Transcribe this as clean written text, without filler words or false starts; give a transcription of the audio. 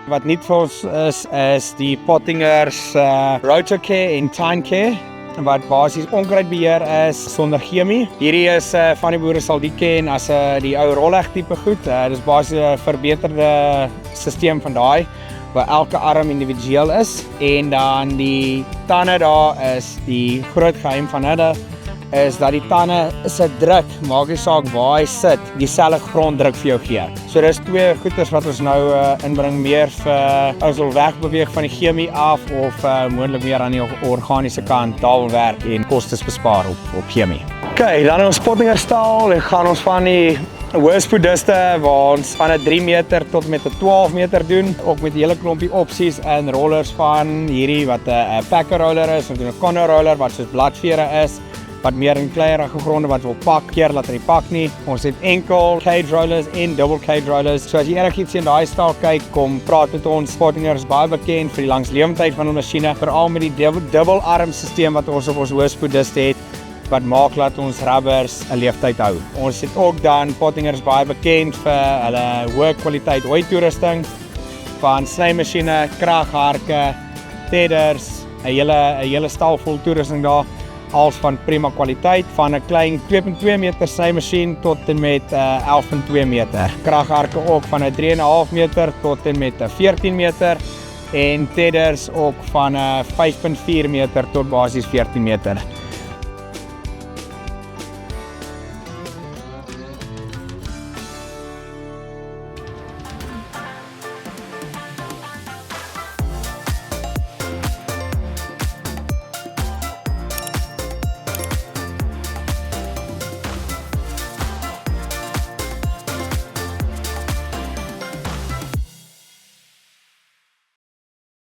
Wat niet vir ons is die Pottingers Rotocare en Tynecare, wat basies onkruidbeheer is sonder chemie. Hierdie is van die boere sal die ken as die ou rolleg tipe goed. Dis basies 'n verbeterde stelsel van daai, waar elke arm individueel is. En dan die tande daar is die groot geheim van hulle, is dat die tande se druk, maak nie saak waar hy sit, dieselfde gronddruk vir jou gee. So dis twee goeders wat ons nou inbring, meer vir ons wil wegbeweeg van die chemie af of moontlik meer aan die organiese kant, daar wil werk en kostes bespaar op chemie. Okay, dan in ons Pottinger stal gaan ons van die hoëspoediste waar ons van 'n 3 meter tot met 'n 12 meter doen, ook met 'n hele klompie opsies en rollers van hierdie wat 'n packer roller is, of 'n conner roller wat soos bladvere is, wat meer in kleierige gronde wat wil pak, keer laat hy pak nie. Ons het enkel cage rollers en double cage rollers. So as jy enigiets in daai stal kyk, kom praat met ons. Pottinger is baie bekend vir die langslewendheid van 'n masjiene, veral met die dubbel arm stelsel wat ons op ons hoëspoediste het, wat maak dat ons rubbers 'n leeftyd hou. Ons het ook dan Pottinger is baie bekend vir hulle hoë kwaliteit hooi toerusting van snymasjiene, kragharke, tedders, 'n hele stal vol toerusting daar. Als van prima kwaliteit, van 'n klein 2.2 meter snymasjien tot en met 11.2 meter. Kragharke ook van 'n 3.5 meter tot en met 14 meter en tedders ook van 'n 5.4 meter tot basies 14 meter.